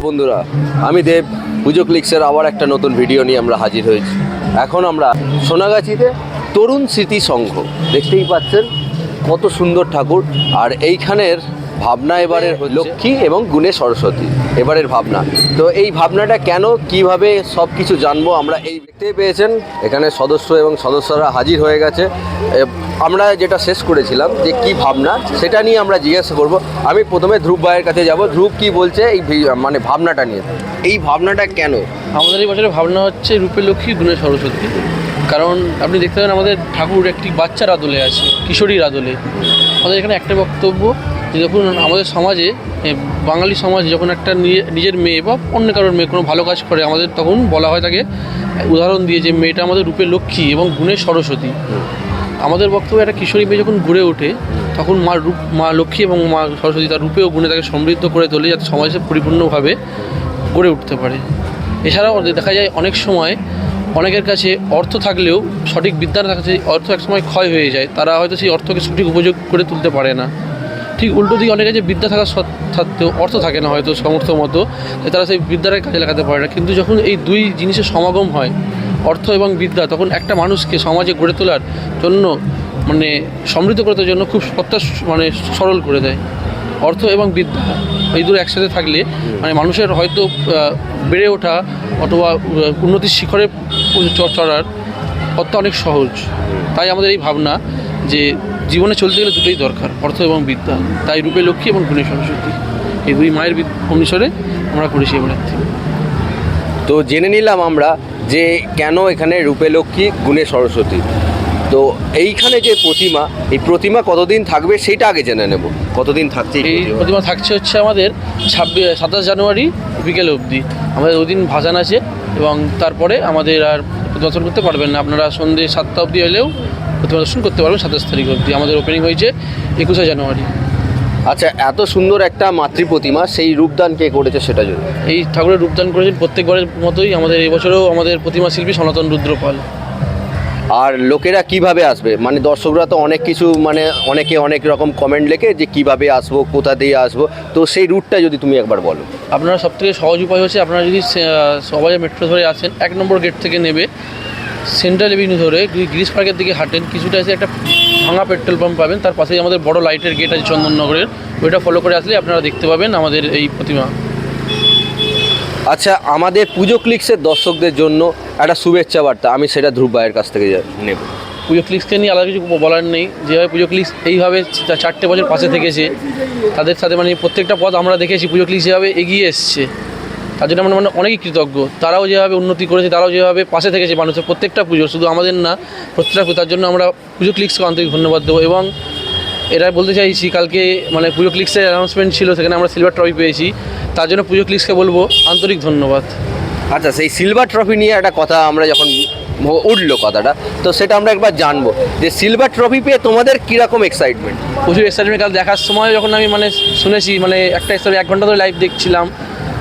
বন্ধুরা, আমি দেব। পুজো ক্লিক্সের আবার একটা নতুন ভিডিও নিয়ে আমরা হাজির হয়েছি। এখন আমরা সোনাগাছিতে তরুণ স্মৃতি সংঘ, দেখতেই পাচ্ছেন কত সুন্দর ঠাকুর। আর এইখানের ভাবনা এবারের লক্ষ্মী এবং গুণে সরস্বতী এবারের ভাবনা। তো এই ভাবনাটা কেন, কিভাবে, সব কিছু জানবো আমরা। এই দেখতে পেয়েছেন এখানে সদস্য এবং সদস্যরা হাজির হয়ে গেছে। আমরা যেটা শেষ করেছিলাম যে কি ভাবনা, সেটা নিয়ে আমরা জিজ্ঞাসা করব। আমি প্রথমে ধ্রুব ভাইয়ের কাছে যাব। ধ্রুব কি বলছে এই মানে ভাবনাটা নিয়ে, এই ভাবনাটা কেন? আমাদের এই বছরের ভাবনা হচ্ছে রূপে লক্ষ্মী গুণে সরস্বতী। কারণ আপনি দেখতে পাবেন আমাদের ঠাকুর একটি বাচ্চার আদলে আছে, কিশোরীর আদলে। আমাদের এখানে একটা বক্তব্য যে যখন আমাদের সমাজে, বাঙালি সমাজে যখন একটা নিজের মেয়ে বা অন্য কারোর মেয়ে কোনো ভালো কাজ করে, আমাদের তখন বলা হয় তাকে উদাহরণ দিয়ে যে মেয়েটা আমাদের রূপে লক্ষ্মী এবং গুণে সরস্বতী। আমাদের বক্তব্য একটা কিশোরী মেয়ে যখন গড়ে ওঠে তখন মা লক্ষ্মী এবং মা সরস্বতী তার রূপে ও গুণে তাকে সমৃদ্ধ করে তোলে, যাতে সমাজে পরিপূর্ণভাবে গড়ে উঠতে পারে। এছাড়াও দেখা যায় অনেক সময় অনেকের কাছে অর্থ থাকলেও সঠিক বিদ্যা না থাকলে অর্থ একসময় ক্ষয় হয়ে যায়, তারা হয়তো সেই অর্থকে সঠিক উপযোগ করে তুলতে পারে না। ঠিক উল্টো দিকে অনেকের কাছে বিদ্যা থাকা সত্ত্বেও অর্থ থাকে না হয়তো সমর্থ মতো, তারা সেই বিদ্যাটাকে কাজে লাগাতে পারে না। কিন্তু যখন এই দুই জিনিসের সমাগম হয়, অর্থ এবং বিদ্যা, তখন একটা মানুষকে সমাজে গড়ে তোলার জন্য, মানে সমৃদ্ধ করে তোলার জন্য খুব মানে সরল করে দেয়। অর্থ এবং বিদ্যা এই দুটো একসাথে থাকলে মানে মানুষের হয়তো বেড়ে ওঠা অথবা উন্নতির শিখরে চড়ার পথটা অনেক সহজ। তাই আমাদের এই ভাবনা যে জীবনে চলতে গেলে দুটোই দরকার, অর্থ এবং বিদ্যা। তাই রূপে লক্ষ্মী এবং গুণে সরস্বতী এই দুই মায়ের অনুসারে আমরা করেছি এবার। তো জেনে নিলাম আমরা যে কেন এখানে রূপে লক্ষ্মী গুণে সরস্বতী। তো এইখানে যে প্রতিমা, এই প্রতিমা কতদিন থাকবে সেইটা আগে জেনে নেব। কতদিন থাকছে এই প্রতিমা? থাকছে হচ্ছে আমাদের 27 জানুয়ারি বিকেল অবধি। আমাদের ওই দিন ভাসান আছে এবং তারপরে আমাদের আর দর্শন করতে পারবেন না। আপনারা সন্ধ্যে 7টা অবধি এলেও প্রতিমা দর্শন করতে পারবেন 27 তারিখ অবধি। আমাদের ওপেনিং হয়েছে 21 জানুয়ারি। আচ্ছা, এত সুন্দর একটা মাতৃ প্রতিমা, সেই রূপদান কে করেছে সেটা যদি? এই ঠাকুরের রূপদান করেছেন প্রত্যেকবারের মতোই আমাদের এই বছরেও আমাদের প্রতিমা শিল্পী সনাতন রুদ্রপাল। আর লোকেরা কিভাবে আসবে, মানে দর্শকরা তো অনেক কিছু, মানে অনেকে অনেক রকম কমেন্ট লেখে যে কিভাবে আসবো, কোথা দিয়ে আসবো, তো সেই রুটটা যদি তুমি একবার বলো। আপনারা সবথেকে সহজ উপায় হচ্ছে আপনারা যদি সবাই মেট্রো ধরে আসেন, 1 নম্বর গেট থেকে নেবে সেন্ট্রাল এভিনিউ ধরে গ্রিস পার্কের দিকে হাঁটেন, কিছুটা এসে একটা ভাঙা পেট্রোল পাম্প পাবেন, তার পাশেই আমাদের বড় লাইটের গেট আছে চন্দননগরের, ওইটা ফলো করে আসলে আপনারা দেখতে পাবেন আমাদের এই প্রতিমা। আচ্ছা, আমাদের পুজো ক্লিক্সের দর্শকদের জন্য একটা শুভেচ্ছা বার্তা আমি সেটা ধ্রুব ভাইয়ের কাছ থেকে নেব। পুজো ক্লিক্সকে নিয়ে আলাদা কিছু বলার নেই। যেভাবে পুজো ক্লিক্স এইভাবে 4টে বছর পাশে থেকেছে, তাদের সাথে মানে প্রত্যেকটা পথ আমরা দেখেছি পুজো ক্লিক্স যেভাবে এগিয়ে এসছে, তার জন্য আমরা মানে অনেকই কৃতজ্ঞ। তারাও যেভাবে উন্নতি করেছে, তারাও যেভাবে পাশে থেকেছে মানুষের প্রত্যেকটা পুজো, শুধু আমাদের না প্রত্যেকটা পুজো, তার জন্য আমরা পুজো ক্লিক্সকে আন্তরিক ধন্যবাদ দেবো। এবং এরা বলতে চাইছি, কালকে মানে পুজো ক্লিক্সের অ্যানাউন্সমেন্ট ছিল, সেখানে আমরা সিলভার ট্রফি পেয়েছি, তার জন্য পুজো ক্লিক্সকে বলবো আন্তরিক ধন্যবাদ। আচ্ছা, সেই সিলভার ট্রফি নিয়ে একটা কথা আমরা যখন উঠলো কথাটা, তো সেটা আমরা একবার জানবো যে সিলভার ট্রফি পেয়ে তোমাদের কীরকম এক্সাইটমেন্ট? প্রচুর এক্সাইটমেন্ট। কাল দেখার সময় যখন আমি মানে শুনেছি, মানে একটা 1 ঘন্টা ধরে লাইভ দেখছিলাম,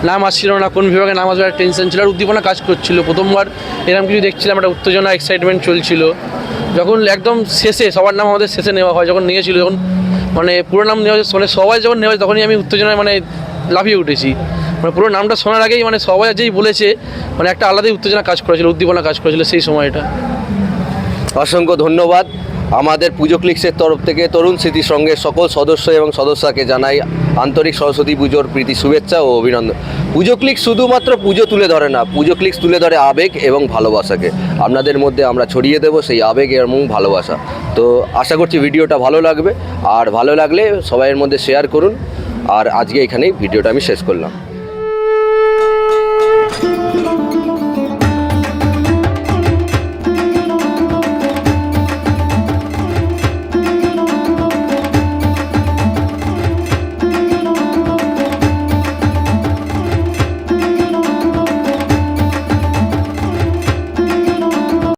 নাম আসছিল না, কোন বিভাগে নাম আসবে একটা টেনশন ছিল, আর উদ্দীপনা কাজ করছিল। প্রথমবার এরকম কিছু দেখছিলাম, একটা উত্তেজনা, এক্সাইটমেন্ট চলছিল। যখন একদম শেষে সবার নাম আমাদের শেষে নেওয়া হয়, যখন নিয়েছিল, যখন মানে পুরো নাম নেওয়া মানে সবাই যখন নেওয়া হয়, তখনই আমি উত্তেজনায় মানে লাফিয়ে উঠেছি। মানে পুরো নামটা শোনার আগেই মানে সবাই যেই বলেছে, মানে একটা আলাদাই উত্তেজনা কাজ করেছিল, উদ্দীপনা কাজ করেছিল সেই সময়টা। অসংখ্য ধন্যবাদ। আমাদের পুজো ক্লিক্সের তরফ থেকে তরুণ স্মৃতির সঙ্গে সকল সদস্য এবং সদস্যকে জানাই আন্তরিক সরস্বতী পুজোর প্রীতি শুভেচ্ছা ও অভিনন্দন। পুজো ক্লিক্স শুধুমাত্র পুজো তুলে ধরে না, পুজো ক্লিক্স তুলে ধরে আবেগ এবং ভালোবাসাকে। আপনাদের মধ্যে আমরা ছড়িয়ে দেবো সেই আবেগ এবং ভালোবাসা। তো আশা করছি ভিডিওটা ভালো লাগবে, আর ভালো লাগলে সবাইয়ের মধ্যে শেয়ার করুন। আর আজকে এখানেই ভিডিওটা আমি শেষ করলাম।